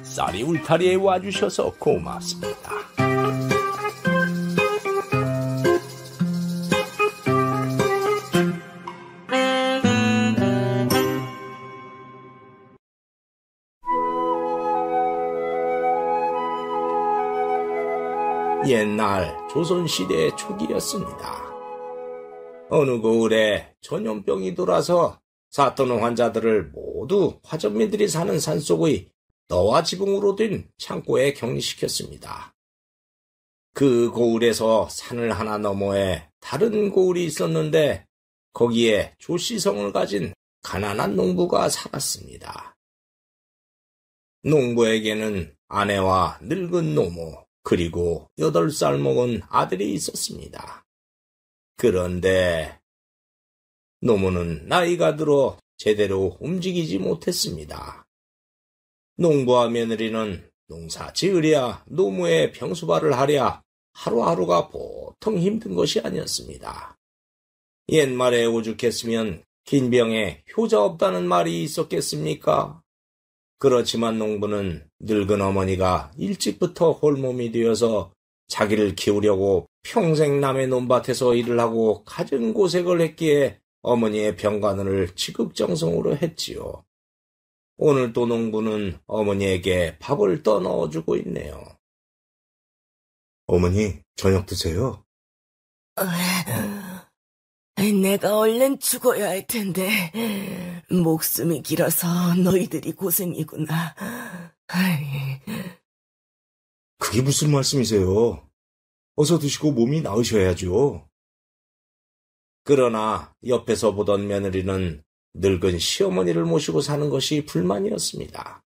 쌀이 울타리에 와주셔서 고맙습니다. 옛날 조선시대 초기였습니다. 어느 고을에 전염병이 돌아서 사또는 환자들을 모두 화전민들이 사는 산속의 너와 지붕으로 된 창고에 격리시켰습니다. 그 고을에서 산을 하나 너머에 다른 고을이 있었는데 거기에 조씨성을 가진 가난한 농부가 살았습니다. 농부에게는 아내와 늙은 노모 그리고 8살 먹은 아들이 있었습니다. 그런데 노모는 나이가 들어 제대로 움직이지 못했습니다. 농부와 며느리는 농사 지으랴 노무의 병수발을 하랴 하루하루가 보통 힘든 것이 아니었습니다. 옛말에 오죽했으면 긴 병에 효자 없다는 말이 있었겠습니까? 그렇지만 농부는 늙은 어머니가 일찍부터 홀몸이 되어서 자기를 키우려고 평생 남의 논밭에서 일을 하고 갖은 고생을 했기에 어머니의 병간호를 지극정성으로 했지요. 오늘 또 농부는 어머니에게 밥을 떠넣어주고 있네요. 어머니, 저녁 드세요. 내가 얼른 죽어야 할 텐데 목숨이 길어서 너희들이 고생이구나. 그게 무슨 말씀이세요? 어서 드시고 몸이 나으셔야죠. 그러나 옆에서 보던 며느리는 늙은 시어머니를 모시고 사는 것이 불만이었습니다.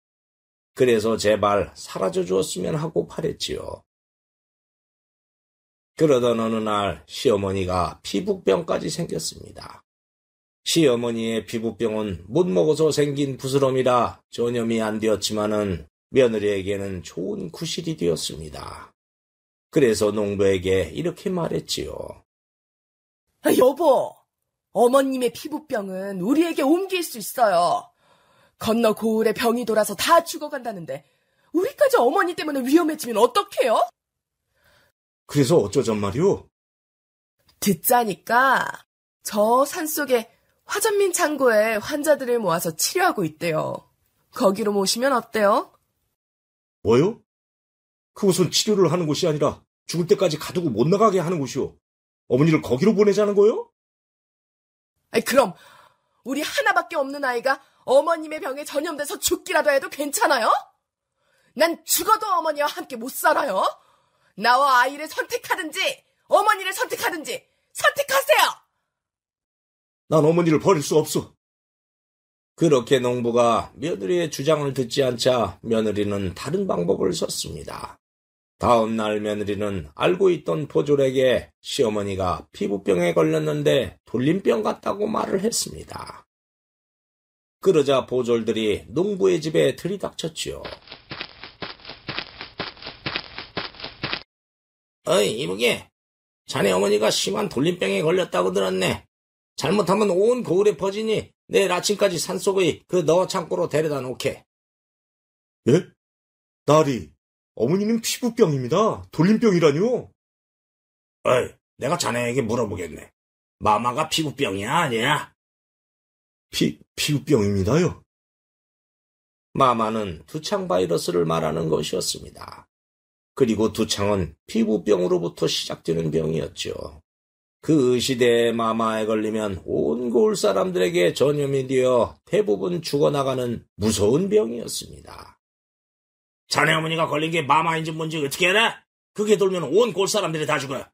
그래서 제발 사라져 주었으면 하고 바랬지요. 그러던 어느 날 시어머니가 피부병까지 생겼습니다. 시어머니의 피부병은 못 먹어서 생긴 부스럼이라 전염이 안 되었지만은 며느리에게는 좋은 구실이 되었습니다. 그래서 농부에게 이렇게 말했지요. 여보, 어머님의 피부병은 우리에게 옮길 수 있어요. 건너 고을에 병이 돌아서 다 죽어간다는데 우리까지 어머니 때문에 위험해지면 어떡해요? 그래서 어쩌잔 말이오? 듣자니까 저 산속에 화전민 창고에 환자들을 모아서 치료하고 있대요. 거기로 모시면 어때요? 뭐요? 그곳은 치료를 하는 곳이 아니라 죽을 때까지 가두고 못 나가게 하는 곳이오. 어머니를 거기로 보내자는 거요? 그럼 우리 하나밖에 없는 아이가 어머님의 병에 전염돼서 죽기라도 해도 괜찮아요? 난 죽어도 어머니와 함께 못 살아요. 나와 아이를 선택하든지 어머니를 선택하든지 선택하세요. 난 어머니를 버릴 수 없어. 그렇게 농부가 며느리의 주장을 듣지 않자 며느리는 다른 방법을 썼습니다. 다음 날 며느리는 알고 있던 보졸에게 시어머니가 피부병에 걸렸는데 돌림병 같다고 말을 했습니다. 그러자 보졸들이 농부의 집에 들이닥쳤지요. 어이, 이보게. 자네 어머니가 심한 돌림병에 걸렸다고 들었네. 잘못하면 온 고을에 퍼지니 내일 아침까지 산속의 그 너 창고로 데려다 놓게. 예? 나리, 어머니는 피부병입니다. 돌림병이라뇨? 어이, 내가 자네에게 물어보겠네. 마마가 피부병이야, 아니야? 피부병입니다요. 마마는 두창 바이러스를 말하는 것이었습니다. 그리고 두창은 피부병으로부터 시작되는 병이었죠. 그 시대에 마마에 걸리면 온 고을 사람들에게 전염이 되어 대부분 죽어나가는 무서운 병이었습니다. 자네 어머니가 걸린 게 마마인지 뭔지 어떻게 알아? 그게 돌면 온 고을 사람들이 다 죽어요.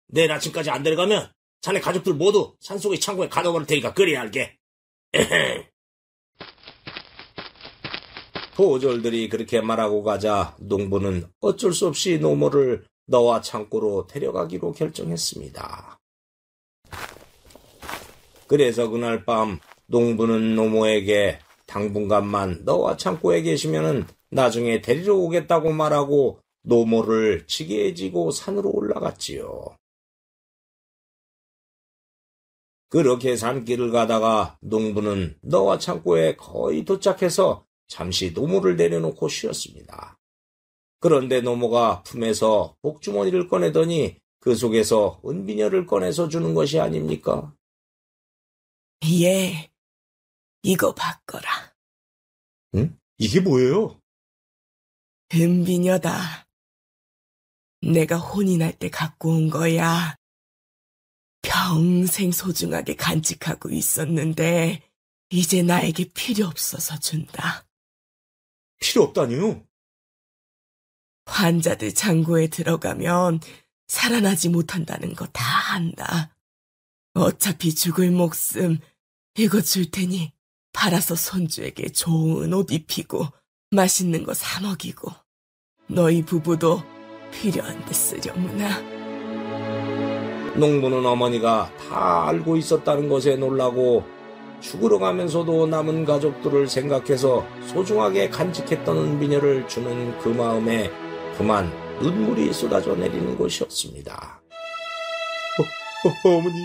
내일 아침까지 안 데려가면 자네 가족들 모두 산속의 창고에 가둬버릴 테니까 그래야 알게. 보졸들이 그렇게 말하고 가자 농부는 어쩔 수 없이 노모를 너와 창고로 데려가기로 결정했습니다. 그래서 그날 밤 농부는 노모에게 당분간만 너와 창고에 계시면은 나중에 데리러 오겠다고 말하고 노모를 지게에 지고 산으로 올라갔지요. 그렇게 산길을 가다가 농부는 너와 창고에 거의 도착해서 잠시 노모를 내려놓고 쉬었습니다. 그런데 노모가 품에서 복주머니를 꺼내더니 그 속에서 은비녀를 꺼내서 주는 것이 아닙니까? 예, 이거 받거라. 응? 이게 뭐예요? 은비녀다. 내가 혼이 날 때 갖고 온 거야. 평생 소중하게 간직하고 있었는데 이제 나에게 필요 없어서 준다. 필요 없다니요? 환자들 창고에 들어가면 살아나지 못한다는 거 다 안다. 어차피 죽을 목숨 이거 줄 테니 팔아서 손주에게 좋은 옷 입히고 맛있는 거 사 먹이고 너희 부부도 필요한 데 쓰려무나. 농부는 어머니가 다 알고 있었다는 것에 놀라고 죽으러 가면서도 남은 가족들을 생각해서 소중하게 간직했던 은비녀를 주는 그 마음에 그만 눈물이 쏟아져 내리는 것이었습니다. 어머니,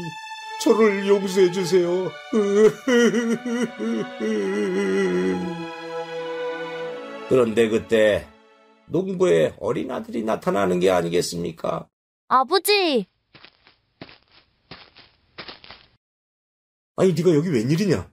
저를 용서해 주세요. 그런데 그때 농부의 어린 아들이 나타나는 게 아니겠습니까? 아버지! 아니, 네가 여기 웬일이냐?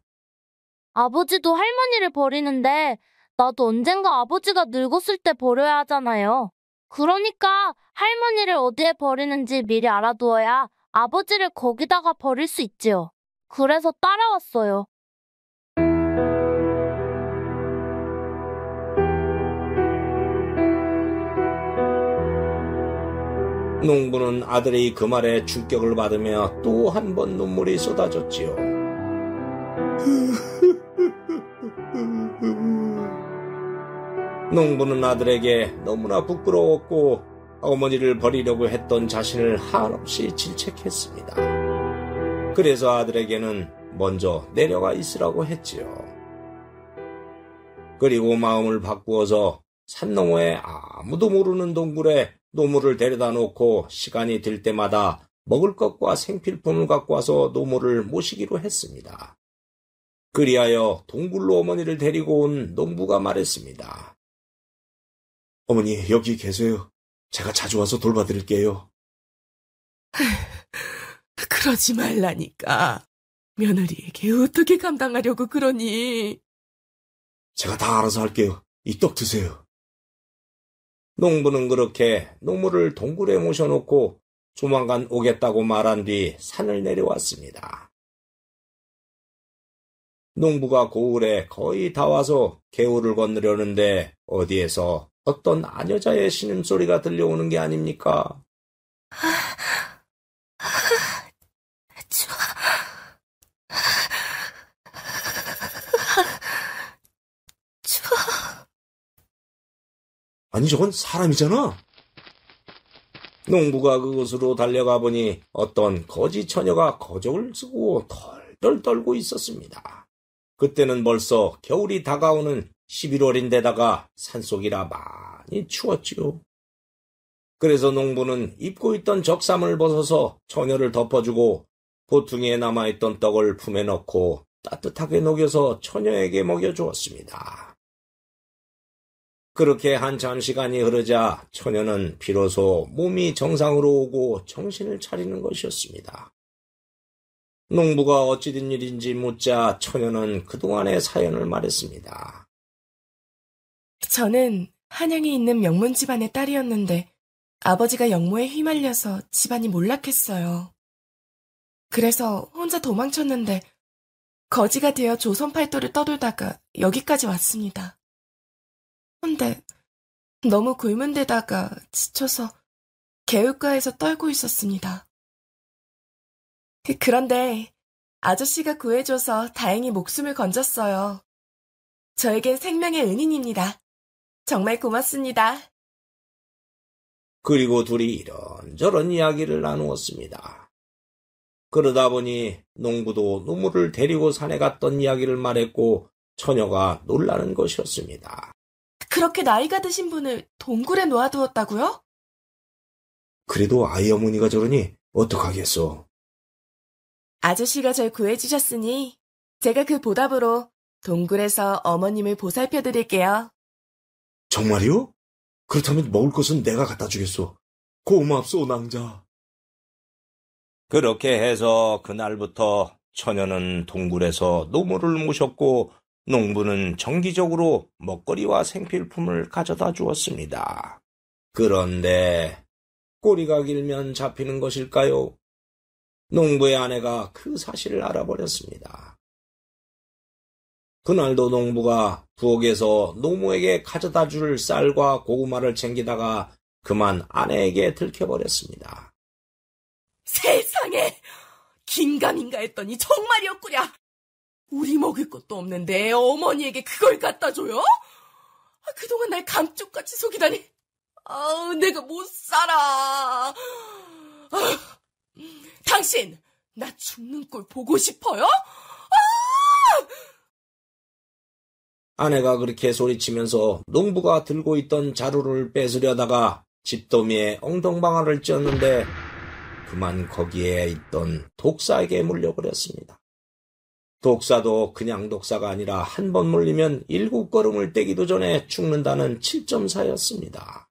아버지도 할머니를 버리는데 나도 언젠가 아버지가 늙었을 때 버려야 하잖아요. 그러니까 할머니를 어디에 버리는지 미리 알아두어야 아버지를 거기다가 버릴 수 있지요. 그래서 따라왔어요. 농부는 아들의 그 말에 충격을 받으며 또 한 번 눈물이 쏟아졌지요. 농부는 아들에게 너무나 부끄러웠고 어머니를 버리려고 했던 자신을 한없이 질책했습니다. 그래서 아들에게는 먼저 내려가 있으라고 했지요. 그리고 마음을 바꾸어서 산 너머에 아무도 모르는 동굴에 노모를 데려다 놓고 시간이 들 때마다 먹을 것과 생필품을 갖고 와서 노모를 모시기로 했습니다. 그리하여 동굴로 어머니를 데리고 온 농부가 말했습니다. 어머니, 여기 계세요. 제가 자주 와서 돌봐드릴게요. 그러지 말라니까. 며느리에게 어떻게 감당하려고 그러니? 제가 다 알아서 할게요. 이 떡 드세요. 농부는 그렇게 노모를 동굴에 모셔놓고 조만간 오겠다고 말한 뒤 산을 내려왔습니다. 농부가 고을에 거의 다 와서 개울을 건너려는데 어디에서 어떤 아녀자의 신음소리가 들려오는 게 아닙니까? 추워. 추워. 아니, 저건 사람이잖아. 농부가 그곳으로 달려가 보니 어떤 거지 처녀가 거적을 쓰고 덜덜 떨고 있었습니다. 그때는 벌써 겨울이 다가오는 11월인데다가 산속이라 많이 추웠지요. 그래서 농부는 입고 있던 적삼을 벗어서 처녀를 덮어주고 보퉁이에 남아있던 떡을 품에 넣고 따뜻하게 녹여서 처녀에게 먹여주었습니다. 그렇게 한참 시간이 흐르자 처녀는 비로소 몸이 정상으로 오고 정신을 차리는 것이었습니다. 농부가 어찌 된 일인지 묻자 처녀는 그동안의 사연을 말했습니다. 저는 한양에 있는 명문 집안의 딸이었는데 아버지가 역모에 휘말려서 집안이 몰락했어요. 그래서 혼자 도망쳤는데 거지가 되어 조선 팔도를 떠돌다가 여기까지 왔습니다. 근데 너무 굶은 데다가 지쳐서 개울가에서 떨고 있었습니다. 그런데 아저씨가 구해줘서 다행히 목숨을 건졌어요. 저에겐 생명의 은인입니다. 정말 고맙습니다. 그리고 둘이 이런저런 이야기를 나누었습니다. 그러다 보니 농부도 노모를 데리고 산에 갔던 이야기를 말했고 처녀가 놀라는 것이었습니다. 그렇게 나이가 드신 분을 동굴에 놓아두었다고요? 그래도 아이 어머니가 저러니 어떡하겠어. 아저씨가 절 구해주셨으니 제가 그 보답으로 동굴에서 어머님을 보살펴드릴게요. 정말이요? 그렇다면 먹을 것은 내가 갖다 주겠소. 고맙소, 낭자. 그렇게 해서 그날부터 처녀는 동굴에서 노모를 모셨고 농부는 정기적으로 먹거리와 생필품을 가져다 주었습니다. 그런데 꼬리가 길면 잡히는 것일까요? 농부의 아내가 그 사실을 알아버렸습니다. 그날도 농부가 부엌에서 노모에게 가져다 줄 쌀과 고구마를 챙기다가 그만 아내에게 들켜버렸습니다. 세상에! 긴가민가 했더니 정말이었구려. 우리 먹을 것도 없는데 어머니에게 그걸 갖다 줘요? 그동안 날 감쪽같이 속이다니. 내가 못 살아. 당신, 나 죽는 꼴 보고 싶어요? 아내가 그렇게 소리치면서 농부가 들고 있던 자루를 뺏으려다가 집더미에 엉덩방아를 찧었는데 그만 거기에 있던 독사에게 물려버렸습니다. 독사도 그냥 독사가 아니라 한 번 물리면 7걸음을 떼기도 전에 죽는다는 7.4였습니다.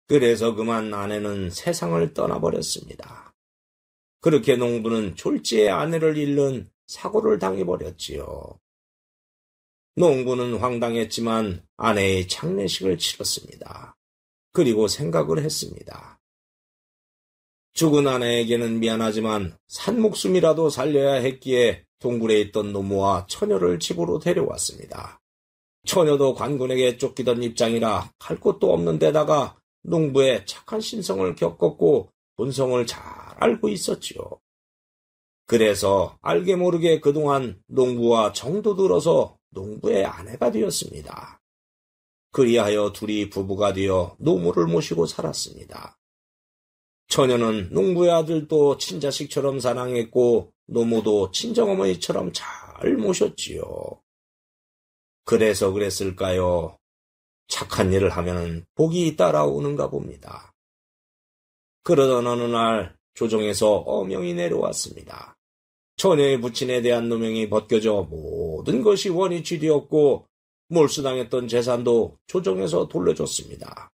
그래서 그만 아내는 세상을 떠나버렸습니다. 그렇게 농부는 졸지에 아내를 잃는 사고를 당해버렸지요. 농부는 황당했지만 아내의 장례식을 치렀습니다. 그리고 생각을 했습니다. 죽은 아내에게는 미안하지만 산 목숨이라도 살려야 했기에 동굴에 있던 노모와 처녀를 집으로 데려왔습니다. 처녀도 관군에게 쫓기던 입장이라 갈 곳도 없는 데다가 농부의 착한 심성을 겪었고 본성을 잘 알고 있었지요. 그래서 알게 모르게 그동안 농부와 정도 들어서 농부의 아내가 되었습니다. 그리하여 둘이 부부가 되어 노모를 모시고 살았습니다. 처녀는 농부의 아들도 친자식처럼 사랑했고 노모도 친정어머니처럼 잘 모셨지요. 그래서 그랬을까요? 착한 일을 하면 복이 따라오는가 봅니다. 그러던 어느 날 조정에서 어명이 내려왔습니다. 처녀의 부친에 대한 누명이 벗겨져 모든 것이 원위치 되었고 몰수당했던 재산도 조정에서 돌려줬습니다.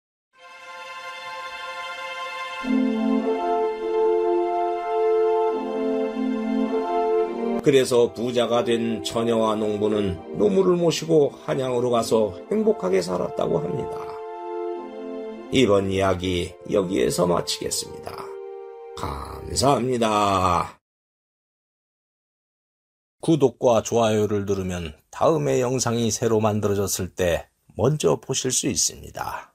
그래서 부자가 된 처녀와 농부는 노모를 모시고 한양으로 가서 행복하게 살았다고 합니다. 이번 이야기 여기에서 마치겠습니다. 감사합니다. 구독과 좋아요를 누르면 다음에 영상이 새로 만들어졌을 때 먼저 보실 수 있습니다.